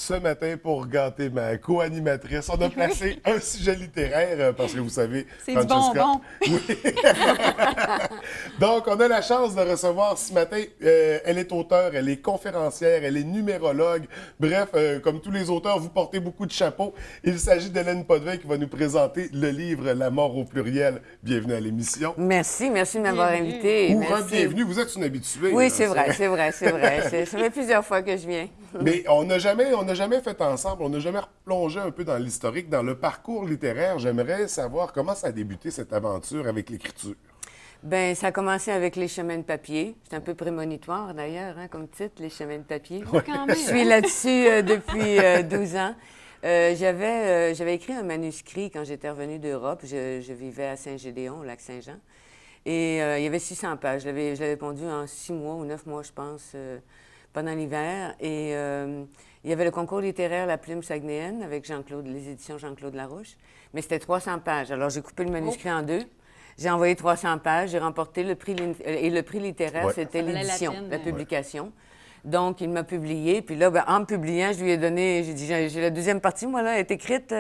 Ce matin, pour gâter ma co-animatrice, on a placé un sujet littéraire parce que vous savez, C'est du Francesca. bonbon. Oui. Donc, on a la chance de recevoir ce matin. Elle est auteure, elle est conférencière, elle est numérologue. Bref, comme tous les auteurs, vous portez beaucoup de chapeaux. Il s'agit d'Hélène Potvin qui va nous présenter le livre La mort au pluriel. Bienvenue à l'émission. Merci de m'avoir Bienvenue. invité. Ou Merci. re-bienvenue, vous êtes une habituée. Oui, là, c'est vrai. Ça fait plusieurs fois que je viens. Mais on n'a jamais fait ensemble, on n'a jamais replongé un peu dans l'historique, dans le parcours littéraire. J'aimerais savoir comment ça a débuté cette aventure avec l'écriture. Ben, ça a commencé avec Les chemins de papier. C'est un peu prémonitoire d'ailleurs, hein, comme titre, Les chemins de papier. Quand même. Je suis là-dessus depuis 12 ans. J'avais écrit un manuscrit quand j'étais revenue d'Europe. Je vivais à Saint-Gédéon, au lac Saint-Jean. Et il y avait 600 pages. Je l'avais pondu en 6 mois ou 9 mois, je pense, pendant l'hiver. Et il y avait le concours littéraire La Plume Saguenayenne avec les éditions Jean-Claude Larouche. Mais c'était 300 pages. Alors, j'ai coupé le manuscrit en deux. J'ai envoyé 300 pages. J'ai remporté le prix. Et le prix littéraire, Ouais. c'était Ça valait la l'édition, peine, la publication. Donc, il m'a publié. Puis là, ben, en me publiant, je lui ai donné... J'ai dit, j'ai la deuxième partie, moi, là, est écrite.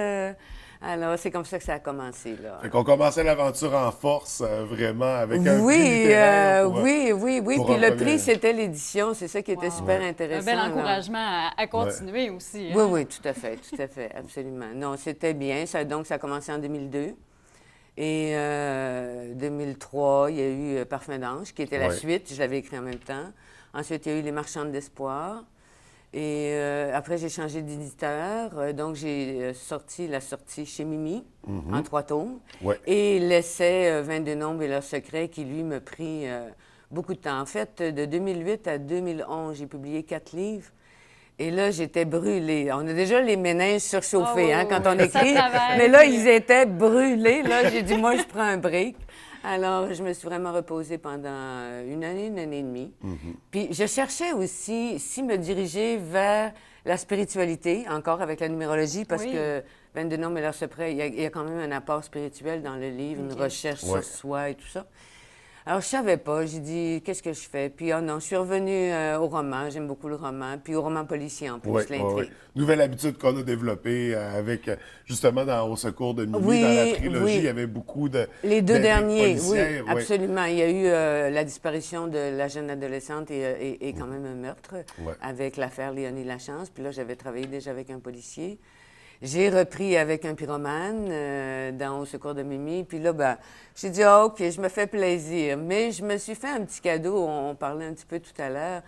Alors, c'est comme ça que ça a commencé, là. Fait qu'on commençait l'aventure en force, vraiment, avec un prix Oui, littéraire. oui. pour Puis un le premier- prix, c'était l'édition. C'est ça qui était Wow. super Un intéressant. bel là. encouragement à continuer aussi. Oui, hein. oui, tout à fait, absolument. Non, c'était bien. Donc, ça a commencé en 2002. Et 2003, il y a eu Parfum d'ange, qui était la Ouais. suite. Je l'avais écrit en même temps. Ensuite, il y a eu Les marchandes d'espoir. Et après, j'ai changé d'éditeur. Donc, j'ai sorti chez Mimi, en 3 tomes. Ouais. Et l'essai 22 nombres et leurs secrets, qui, lui, m'a pris beaucoup de temps. En fait, de 2008 à 2011, j'ai publié 4 livres. Et là, j'étais brûlée. On a déjà les méninges surchauffés, Ah oui, quand oui, on oui. écrit. Ça travaille, Mais là, puis, ils étaient brûlés. Là, j'ai dit, moi, je prends un break. Alors, je me suis vraiment reposée pendant une année et demie. Puis, je cherchais aussi si me diriger vers la spiritualité, encore avec la numérologie, parce Oui. que 22 nombres et leurs secrets, il y a quand même un apport spirituel dans le livre, une recherche Ouais. sur soi et tout ça. Alors, je savais pas. J'ai dit, qu'est-ce que je fais? Puis, oh non, je suis revenue au roman. J'aime beaucoup le roman. Puis au roman policier, en plus, Ouais, l'intrigue. ouais. Nouvelle habitude qu'on a développée avec, justement, dans Au secours de Mimi, Oui, dans la trilogie, oui. il y avait beaucoup de Les 2 d'intrigues derniers, oui, policières, ouais. absolument. Il y a eu la disparition de la jeune adolescente et quand même un meurtre Ouais. avec l'affaire Léonie Lachance. Puis là, j'avais travaillé déjà avec un policier. J'ai repris avec un pyromane dans Au secours de Mimi. Puis là, ben, j'ai dit, ah, OK, je me fais plaisir. Mais je me suis fait un petit cadeau. On parlait un petit peu tout à l'heure.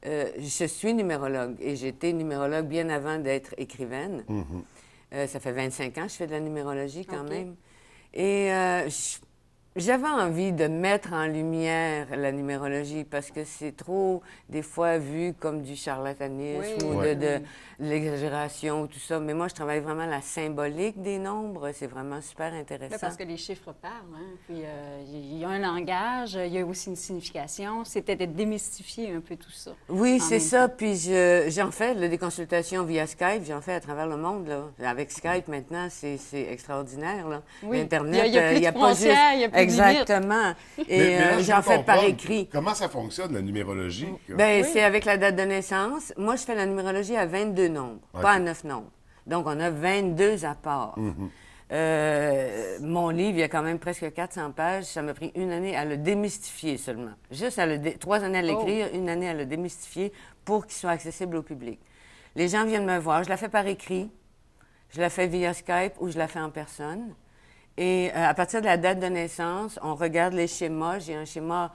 Je suis numérologue et j'étais numérologue bien avant d'être écrivaine. Ça fait 25 ans que je fais de la numérologie quand OK. même. Et j'avais envie de mettre en lumière la numérologie parce que c'est trop, des fois, vu comme du charlatanisme Oui. ou Ouais. de l'exagération ou tout ça. Mais moi, je travaille vraiment la symbolique des nombres. C'est vraiment super intéressant. Là, parce que les chiffres parlent, hein. Puis il y a un langage, il y a aussi une signification. C'était de démystifier un peu tout ça. Oui, en c'est même ça. temps. Puis j'en fais là, des consultations via Skype. J'en fais à travers le monde. Là. Avec Skype, maintenant, c'est extraordinaire. Là. Oui. Internet, Il y a plus de a pas frontières, il y a plus de Exactement. Et là, je j'en veux fais par comprendre, écrit. Comment ça fonctionne, la numérologie? Bien, Oui. c'est avec la date de naissance. Moi, je fais la numérologie à 22 nombres, pas à 9 nombres. Donc, on a 22 apports. Mon livre, il y a quand même presque 400 pages. Ça m'a pris une année à le démystifier seulement. Juste 3 années à l'écrire, une année à le démystifier pour qu'il soit accessible au public. Les gens viennent me voir. Je la fais par écrit, je la fais via Skype ou je la fais en personne. Et à partir de la date de naissance, on regarde les schémas. J'ai un schéma,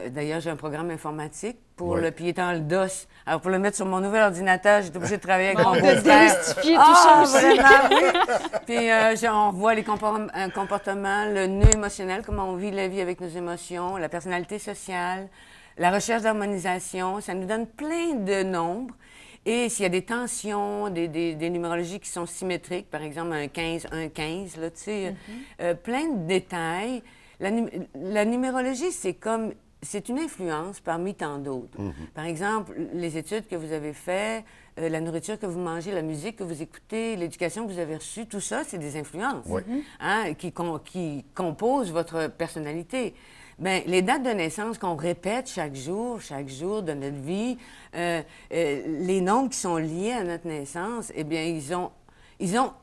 d'ailleurs, j'ai un programme informatique pour Ouais. le piéton le DOS. Alors, pour le mettre sur mon nouvel ordinateur, j'étais obligée de travailler avec Bon, mon de beau-frère. démystifier tout ça aussi. Vraiment, oui. Puis, on voit les comportements, le nœud émotionnel, comment on vit la vie avec nos émotions, la personnalité sociale, la recherche d'harmonisation. Ça nous donne plein de nombres. Et s'il y a des tensions, des numérologies qui sont symétriques, par exemple un 15, là, tu sais, plein de détails. La numérologie, c'est une influence parmi tant d'autres. Par exemple, les études que vous avez faites, la nourriture que vous mangez, la musique que vous écoutez, l'éducation que vous avez reçue, tout ça, c'est des influences Oui. hein, qui composent votre personnalité. Bien, les dates de naissance qu'on répète chaque jour de notre vie, les nombres qui sont liés à notre naissance, eh bien, ils ont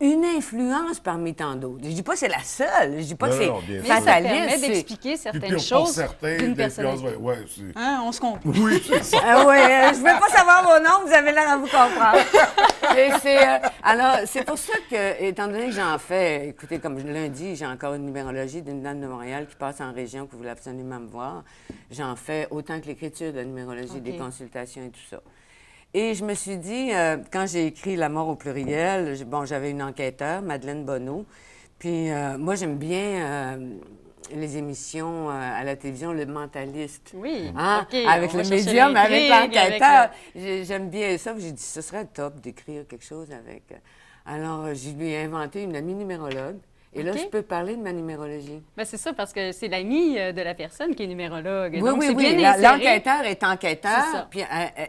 une influence parmi tant d'autres. Je dis pas que c'est la seule, je dis pas que Non, c'est bien sûr. Mais ça fataliste. permet c'est- d'expliquer Puis certaines pour choses certains, d'une l'influence, personnalité. ouais, c'est... Hein, on se comprend. Oui, c'est ça. Ah oui, je ne veux pas savoir vos noms, vous avez l'air à vous comprendre. Et alors, c'est pour ça que, étant donné que j'en fais, écoutez, comme lundi, j'ai encore une numérologie d'une dame de Montréal qui passe en région, qui voulait absolument me voir. J'en fais autant que l'écriture de la numérologie, des consultations et tout ça. Et je me suis dit, quand j'ai écrit La mort au pluriel, j'avais une enquêteur, Madeleine Bonneau, puis moi, j'aime bien les émissions à la télévision, Le Mentaliste. Oui, Hein? OK, Avec on le va chercher médium, avec l'intrigue, l'enquêteur. J'aime bien ça. J'ai dit, ce serait top d'écrire quelque chose avec. Alors, je lui ai inventé une amie numérologue. Et là, OK. je peux parler de ma numérologie. Ben, c'est ça, parce que c'est l'ami de la personne qui est numérologue. Oui, Donc, oui, c'est oui. bien inséré. L'enquêteur est C'est ça. enquêteur, puis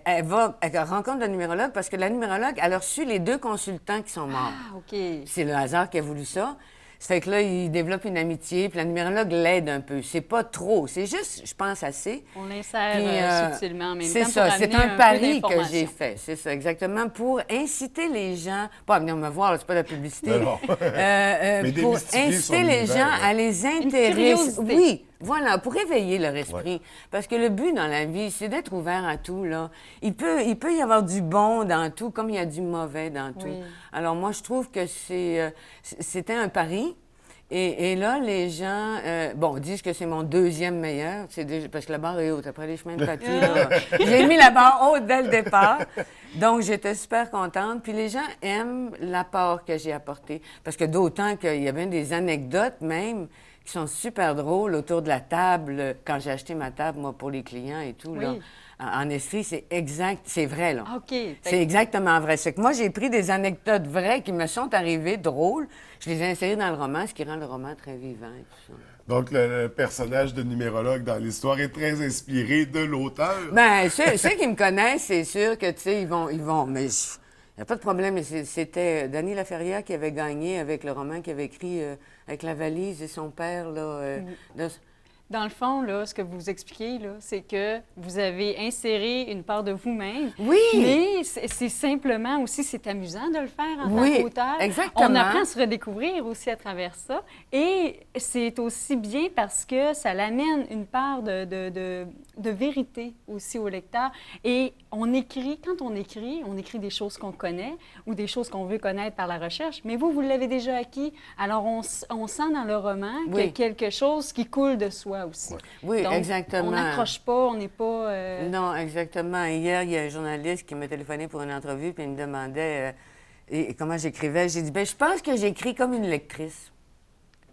elle rencontre le numérologue parce que la numérologue, elle a reçu les 2 consultants qui sont morts. Ah, OK. C'est le hasard qui a voulu ça. Ça fait que là, il développe une amitié, puis la numérologue l'aide un peu. C'est pas trop, c'est juste, je pense, assez. On l'insère Puis, subtilement en même temps c'est pour ça, c'est amener un peu pari que d'informations. j'ai fait, c'est ça, exactement, pour inciter les gens, pas à venir me voir, là, c'est pas de la publicité, Non, non. Mais pour démystifier inciter son les univers, gens ouais. à les curiosité. intéresser. Oui, voilà, pour éveiller leur esprit. Parce que le but dans la vie, c'est d'être ouvert à tout, là. Il peut y avoir du bon dans tout, comme il y a du mauvais dans tout. Oui. Alors moi, je trouve que c'était un pari. Et là, les gens, disent que c'est mon 2e meilleur. C'est déjà, parce que la barre est haute. Après les chemins de papier, là, j'ai mis la barre haute dès le départ. Donc, j'étais super contente. Puis les gens aiment l'apport que j'ai apporté. Parce que d'autant qu'il y avait des anecdotes même qui sont super drôles autour de la table. Quand j'ai acheté ma table, moi, pour les clients et tout, là. Oui. En esprit, c'est exact, c'est vrai, là. OK. Fait C'est exactement vrai. C'est que moi, j'ai pris des anecdotes vraies qui me sont arrivées, drôles. Je les ai insérées dans le roman, ce qui rend le roman très vivant et tout ça. Donc, le personnage de numérologue dans l'histoire est très inspiré de l'auteur. Bien, ceux qui me connaissent, c'est sûr que, tu sais, ils vont, mais il n'y a pas de problème. C'était Danny Laferrière qui avait gagné avec le roman qu'il avait écrit avec la valise et son père, là. Dans le fond, là, ce que vous expliquez, là, c'est que vous avez inséré une part de vous-même. Oui! Mais c'est simplement aussi, c'est amusant de le faire en tant Oui, qu'auteur. exactement. On apprend à se redécouvrir aussi à travers ça. Et c'est aussi bien parce que ça l'amène une part de vérité aussi au lecteur. Et on écrit des choses qu'on connaît ou des choses qu'on veut connaître par la recherche. Mais vous l'avez déjà acquis. Alors, on sent dans le roman qu'il y a Oui. quelque chose qui coule de soi aussi. Oui, Donc, exactement. on n'accroche pas, on n'est pas... Non, exactement. Hier, il y a un journaliste qui m'a téléphoné pour une entrevue puis il me demandait comment j'écrivais. J'ai dit, je pense que j'écris comme une lectrice.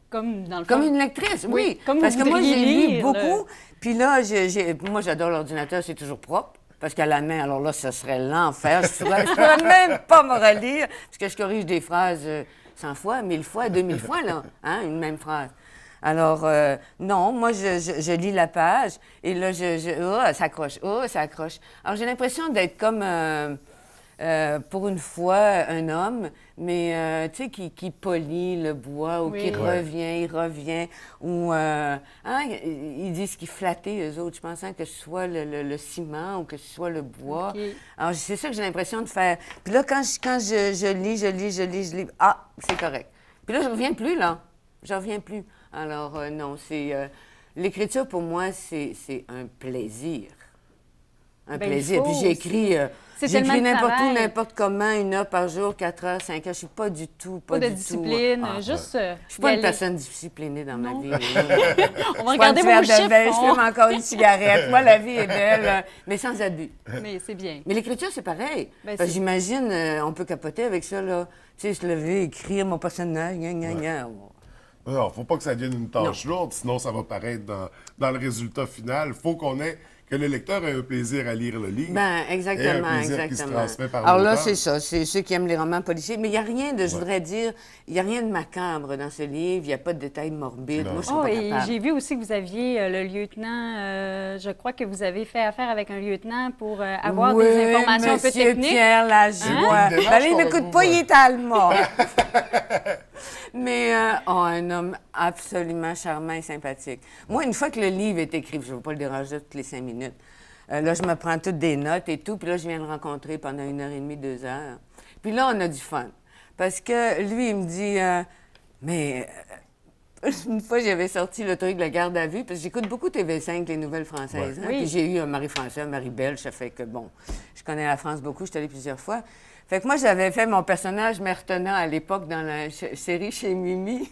Comme dans le Comme fond. une lectrice, oui. Comme parce vous que moi, j'ai voudriez lu lire, beaucoup. Puis là, moi, j'adore l'ordinateur, c'est toujours propre. Parce qu'à la main, alors là, ce serait l'enfer. Je ne pourrais même pas me relire. Parce que je corrige des phrases 100 fois, 1000 fois, 2000 fois, là, hein, une même phrase. Alors, non, moi, je lis la page et là, ça accroche. Alors, j'ai l'impression d'être comme, pour une fois, un homme, mais, tu sais, qui polit le bois ou Oui. qui Ouais. revient, ou, ils disent qu'ils flattaient, eux autres. Je pense que ce soit le ciment ou que ce soit le bois. OK. Alors, c'est ça que j'ai l'impression de faire. Puis là, quand je lis, c'est correct. Puis là, je reviens plus, là. Je reviens plus. Alors, non, l'écriture, pour moi, c'est un plaisir. Un Ben, il plaisir. faut Puis j'écris C'est tellement de n'importe où, travail. n'importe comment, 1 heure par jour, 4 heures, 5 heures. Je suis pas du tout, Pas de du tout, discipline, ah, juste je suis pas y une aller. personne disciplinée dans ma Non. vie. On va Je prends regarder un verre vos de chiffres. vin, je fume encore une cigarette. Moi, la vie est belle, mais sans abus. Mais c'est bien. Mais l'écriture, c'est pareil. Ben, Parce que c'est- j'imagine, on peut capoter avec ça, là. Tu sais, se lever, écrire mon personnage, gna. Non, faut pas que ça devienne une tâche lourde, sinon ça va paraître dans le résultat final. Faut que le lecteur ait un plaisir à lire le livre. Ben, et un exactement, plaisir qui se exactement. transmet par Alors là, l'auteur. c'est ça. C'est ceux qui aiment les romans policiers. Mais il n'y a rien de, je voudrais dire, il n'y a rien de macabre dans ce livre. Il n'y a pas de détails morbides. Non. Moi, je suis Oh, pas et capable. j'ai vu aussi que vous aviez le lieutenant, je crois que vous avez fait affaire avec un lieutenant pour avoir Oui, des informations un peu Monsieur techniques. Pierre Lajoie. Hein? Ben, là, il ne m'écoute pas, il est allemand. Mais un homme absolument charmant et sympathique. Moi, une fois que le livre est écrit, je ne veux pas le déranger toutes les 5 minutes, là, je me prends toutes des notes et tout, puis là, je viens le rencontrer pendant 1h30, 2 heures. Puis là, on a du fun. Parce que lui, il me dit, mais une fois, j'avais sorti le truc de la garde à vue, parce que j'écoute beaucoup TV5, les nouvelles françaises. Hein? Oui. Puis j'ai eu un mari français, un mari belge, ça fait que, bon, je connais la France beaucoup, je suis allée plusieurs fois. Fait que moi, j'avais fait mon personnage mère Tenant à l'époque dans la série chez Mimi.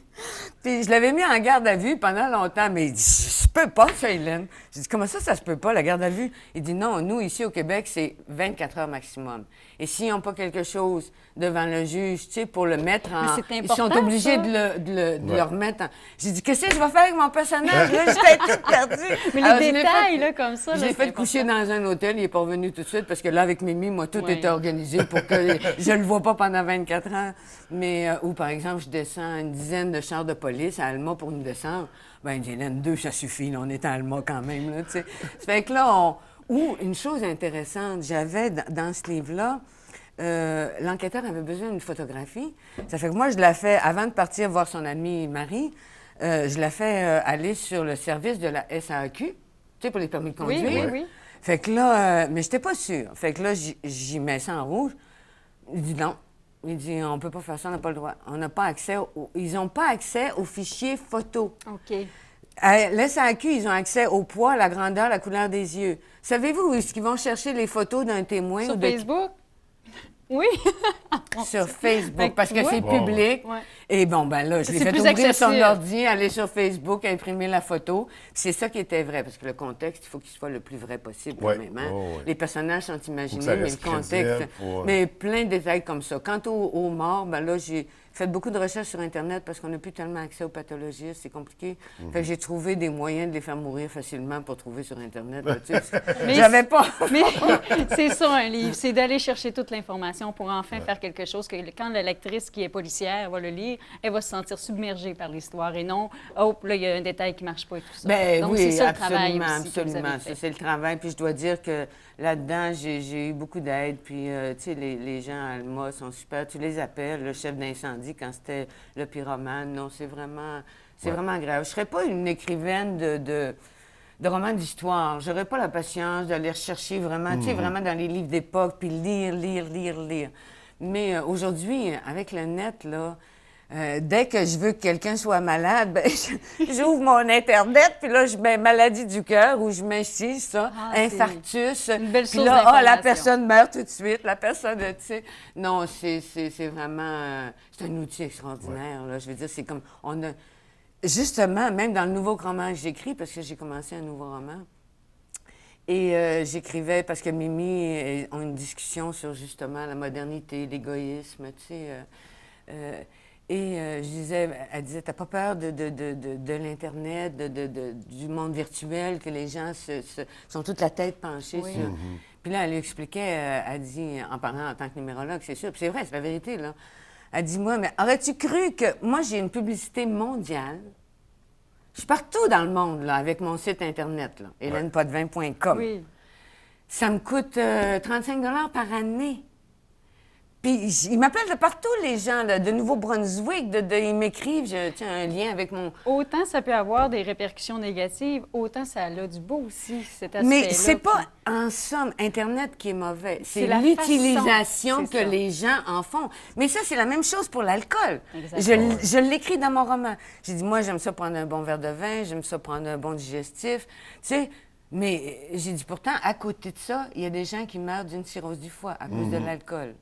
Puis je l'avais mis en garde à vue pendant longtemps, mais il dit, ça se peut pas, ça, Hélène. J'ai dit, comment ça se peut pas, la garde à vue? Il dit, non, nous, ici au Québec, c'est 24 heures maximum. Et s'ils n'ont pas quelque chose devant le juge, tu sais, pour le mettre en... Ils sont obligés de le remettre en... J'ai dit, qu'est-ce que je vais faire avec mon personnage? Là, j'étais toute perdue. Mais alors, les détails, là, comme ça... Je l'ai fait coucher dans un hôtel, il n'est pas revenu tout de suite, parce que là, avec Mimi, moi, tout était organisé pour que je ne le vois pas pendant 24 heures. Mais, ou par exemple, je descends une dizaine de chars de police à Alma pour nous descendre. Ben, Hélène, 2, ça suffit, là, on est à Alma quand même, là, tu sais. Ça fait que là, Ou, une chose intéressante, j'avais dans ce livre-là, l'enquêteur avait besoin d'une photographie. Ça fait que moi, je la fais, avant de partir voir son ami Marie, je la fais aller sur le service de la SAQ, tu sais, pour les permis de conduire. Oui. Fait que là, mais j'étais pas sûre. Fait que là, j'y mets ça en rouge. Il dit non. Il dit, on peut pas faire ça, on n'a pas le droit. On n'a pas accès Ils n'ont pas accès aux fichiers photos. OK. À l'SAQ, ils ont accès au poids, la grandeur, la couleur des yeux. Savez-vous où est-ce qu'ils vont chercher les photos d'un témoin? Sur Facebook? Oui. Sur Facebook, parce que c'est public. Ouais. Et bon, ben là, je l'ai fait ouvrir son ordi, aller sur Facebook, imprimer la photo. C'est ça qui était vrai, parce que le contexte, il faut qu'il soit le plus vrai possible quand même. Hein? Les personnages sont imaginés, mais le contexte... Mais plein de détails comme ça. Quant aux morts, ben là, j'ai fait beaucoup de recherches sur Internet parce qu'on n'a plus tellement accès aux pathologistes, c'est compliqué. Fait que j'ai trouvé des moyens de les faire mourir facilement pour trouver sur Internet. Là, tu sais, j'avais pas... Mais c'est ça, un livre, c'est d'aller chercher toute l'information pour enfin faire quelque chose que quand la lectrice qui est policière va le lire, elle va se sentir submergée par l'histoire et non, oh, là, il y a un détail qui ne marche pas et tout ça. Bien, donc, oui, c'est ça absolument, le travail aussi absolument. Ça, c'est le travail. Puis je dois dire que là-dedans, j'ai eu beaucoup d'aide. Puis, tu sais, les gens à Alma sont super. Tu les appelles, le chef d'incendie, quand c'était le pyromane. Non, c'est vraiment agréable. Je ne serais pas une écrivaine de romans d'histoire. J'aurais pas la patience d'aller rechercher vraiment, tu sais, vraiment dans les livres d'époque, puis lire. Mais aujourd'hui, avec le net, là, dès que je veux que quelqu'un soit malade, ben, j'ouvre mon Internet, puis là, je mets maladie du cœur ou je mets ci, ça, infarctus. Une belle puis source là, la d'information. personne meurt tout de suite, la personne, tu sais. Non, c'est vraiment... c'est un outil extraordinaire, là. Je veux dire, c'est comme... Justement, même dans le nouveau roman que j'écris, parce que j'ai commencé un nouveau roman, et j'écrivais, parce que Mimi et ont une discussion sur justement la modernité, l'égoïsme, tu sais. Je disais, elle disait, t'as pas peur de l'Internet, du monde virtuel, que les gens sont toute la tête penchée sur... Puis là, elle lui expliquait, elle dit, en parlant en tant que numérologue, c'est sûr, puis c'est vrai, c'est la vérité, là. Elle dit, moi, mais aurais-tu cru que moi, j'ai une publicité mondiale? Je suis partout dans le monde, là, avec mon site Internet, là, helenepotvin.com. Oui. Ça me coûte 35 $ par année. Puis, ils m'appellent de partout, les gens, là, de Nouveau-Brunswick, ils m'écrivent, j'ai un lien avec mon... Autant ça peut avoir des répercussions négatives, autant ça a du beau aussi, cet aspect-là. Mais c'est pas, en somme, Internet qui est mauvais. C'est la l'utilisation façon, que c'est ça. les gens en font. Mais ça, c'est la même chose pour l'alcool. Exactement. Je l'écris dans mon roman. J'ai dit, moi, j'aime ça prendre un bon verre de vin, j'aime ça prendre un bon digestif, tu sais... Mais j'ai dit, pourtant, à côté de ça, il y a des gens qui meurent d'une cirrhose du foie à cause de l'alcool.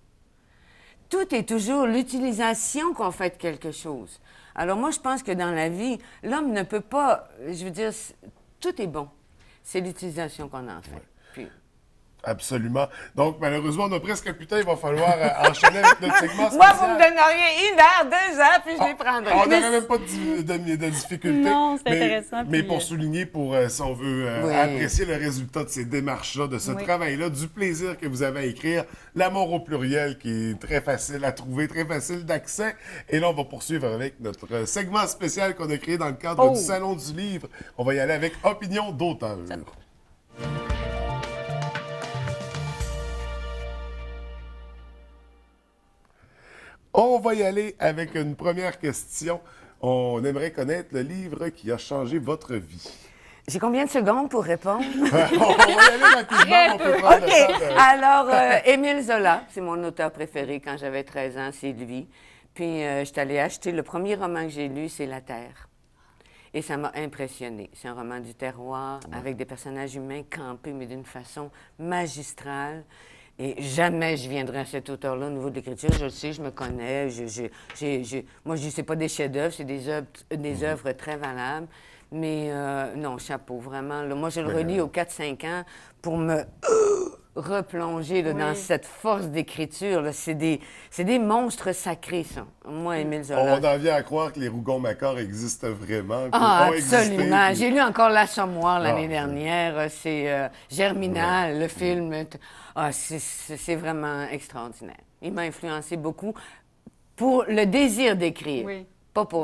Tout est toujours l'utilisation qu'on fait de quelque chose. Alors moi, je pense que dans la vie, l'homme ne peut pas... Je veux dire, tout est bon. C'est l'utilisation qu'on en fait. Puis... Absolument. Donc, malheureusement, on a presque plus de temps. Il va falloir enchaîner avec notre segment spécial. Moi, vous me donneriez 1 heure, 2 heures, puis je les prendrais. On n'aurait même pas de difficulté. Non, c'est intéressant. Mais puis, pour souligner, si on veut apprécier le résultat de ces démarches-là, de ce travail-là, du plaisir que vous avez à écrire, l'amour au pluriel qui est très facile à trouver, très facile d'accès. Et là, on va poursuivre avec notre segment spécial qu'on a créé dans le cadre du Salon du Livre. On va y aller avec Opinion d'auteur. On va y aller avec une première question. On aimerait connaître le livre qui a changé votre vie. J'ai combien de secondes pour répondre? On va y aller rapidement, on peut prendre OK. le temps de... Alors, Émile Zola, c'est mon auteur préféré quand j'avais 13 ans, c'est lui. Puis, je suis allée acheter le premier roman que j'ai lu, c'est La Terre. Et ça m'a impressionnée. C'est un roman du terroir avec des personnages humains campés, mais d'une façon magistrale. Et jamais je viendrai à cet auteur-là au niveau de l'écriture. Je le sais, je me connais. Moi, je dis c'est pas des chefs-d'œuvre, c'est des œuvres très valables. Mais non, chapeau, vraiment. Là, moi, je le relis aux 4-5 ans pour me replonger là, dans cette force d'écriture. C'est des monstres sacrés, ça. Moi, Émile Zola. On en vient à croire que les Rougon-Macquart existent vraiment. Ah, ont absolument. existé, J'ai lu encore L'Assommoir l'année dernière. C'est Germinal, le film. Ah, c'est vraiment extraordinaire. Il m'a influencé beaucoup pour le désir d'écrire. Oui.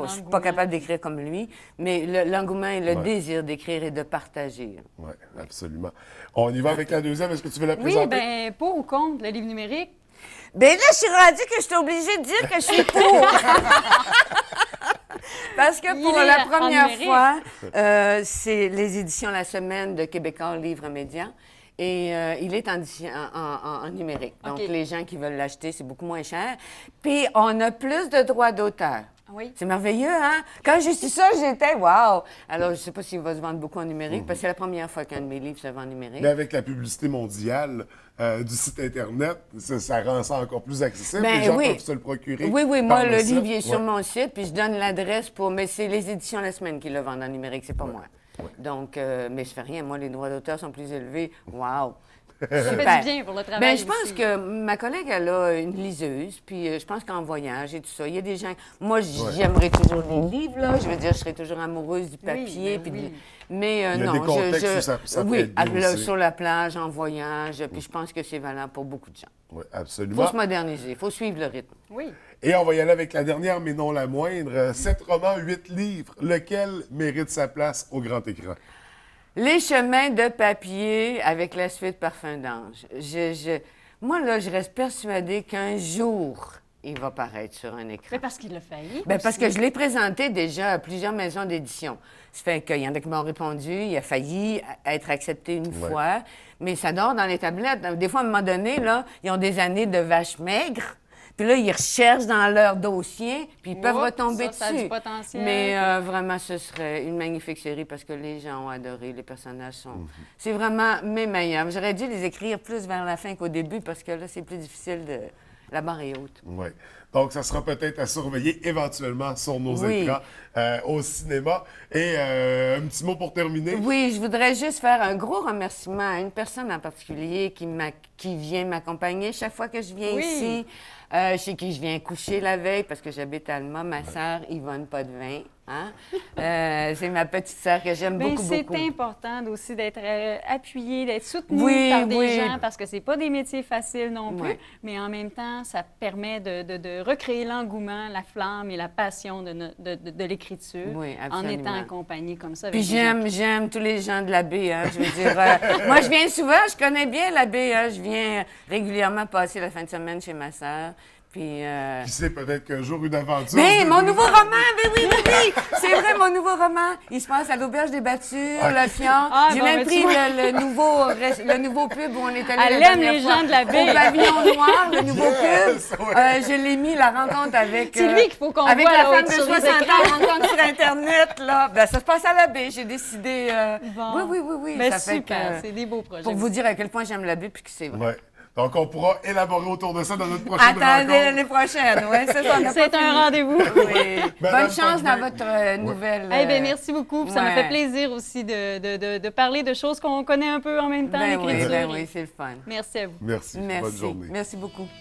Je suis pas capable d'écrire comme lui, mais l'engouement et le désir d'écrire et de partager. Oui, absolument. On y va avec la deuxième. Est-ce que tu veux la présenter? Oui, bien, pour ou contre le livre numérique? Bien là, je suis rendue que je suis obligée de dire que je suis pour. Parce que pour la première fois, c'est les éditions La Semaine de Québécois Livre Média. Et il est en numérique. Donc, les gens qui veulent l'acheter, c'est beaucoup moins cher. Puis, on a plus de droits d'auteur. Oui. C'est merveilleux, hein? Quand j'ai su ça, j'étais wow! Alors, je ne sais pas s'il va se vendre beaucoup en numérique, parce que c'est la première fois qu'un de mes livres se vend en numérique. Mais avec la publicité mondiale du site Internet, ça rend ça encore plus accessible. Ben, les gens peuvent se le procurer. Oui, moi, par le site. livre il est sur mon site, puis je donne l'adresse pour... Mais c'est les éditions La Semaine qui le vendent en numérique, c'est pas moi. Donc, mais je fais rien. Moi, les droits d'auteur sont plus élevés. Wow! Ça fait du bien pour le travail. Bien, je pense que ma collègue, elle a une liseuse, puis je pense qu'en voyage et tout ça, il y a des gens... Moi, j'aimerais toujours les livres, là. Je veux dire, je serais toujours amoureuse du papier. Mais il y a non, des contextes où ça peut être bien aussi. sur la plage, en voyage, puis je pense que c'est valable pour beaucoup de gens. Oui, Il absolument. faut se moderniser, il faut suivre le rythme. Oui. Et on va y aller avec la dernière, mais non la moindre. 7 romans, 8 livres. Lequel mérite sa place au grand écran? Les chemins de papier avec la suite Parfum d'ange. Moi, là, je reste persuadée qu'un jour, il va paraître sur un écran. Mais parce qu'il a failli. Bien, parce que je l'ai présenté déjà à plusieurs maisons d'édition. Ça fait qu'il y en a qui m'ont répondu, il a failli être accepté une fois, mais ça dort dans les tablettes. Des fois, à un moment donné, là, ils ont des années de vaches maigres. Puis là, ils recherchent dans leur dossier, puis ils peuvent retomber dessus. Ça a du potentiel. Mais vraiment, ce serait une magnifique série parce que les gens ont adoré, les personnages sont... C'est vraiment mes meilleurs. J'aurais dû les écrire plus vers la fin qu'au début parce que là, c'est plus difficile de... La barre est haute. Oui. Donc, ça sera peut-être à surveiller éventuellement sur nos écrans au cinéma. Et un petit mot pour terminer. Oui, je voudrais juste faire un gros remerciement à une personne en particulier qui vient m'accompagner chaque fois que je viens ici. Chez qui je viens coucher la veille parce que j'habite à Alma, ma sœur Yvonne Potvin. Hein? C'est ma petite sœur que j'aime beaucoup. C'est important aussi d'être appuyé, d'être soutenu par des gens parce que c'est pas des métiers faciles non plus, mais en même temps, ça permet de recréer l'engouement, la flamme et la passion de l'écriture en étant accompagné comme ça. Puis j'aime tous les gens de la baie. Hein, je veux dire, moi, je viens souvent, je connais bien la baie. Hein, je viens régulièrement passer la fin de semaine chez ma sœur. Puis, qui sait, peut-être qu'un jour, une aventure... Mais mon nouveau roman, oui, c'est vrai, mon nouveau roman. Il se passe à l'Auberge des Battues, le Fion. J'ai même pris le nouveau pub où on est allé la dernière fois. Gens de la baie. Au pavillon noir, le nouveau pub. Je l'ai mis, la rencontre avec... c'est lui qu'il faut qu'on voit avec la femme de sur 60 ans, rencontre sur Internet, là. Ben, ça se passe à la baie. J'ai décidé... Oui. Mais ça super, fait c'est des beaux projets. Pour vous dire à quel point j'aime la baie puis que c'est vrai. Ouais. Donc, on pourra élaborer autour de ça dans notre prochaine rencontre. Attendez l'année prochaine, oui, c'est ça. C'est un rendez-vous. Oui. Bonne chance dans votre nouvelle... Eh bien, merci beaucoup. Ça m'a fait plaisir aussi de parler de choses qu'on connaît un peu en même temps, l'écriture. Oui, c'est le fun. Merci à vous. Merci. Bonne journée. Merci beaucoup.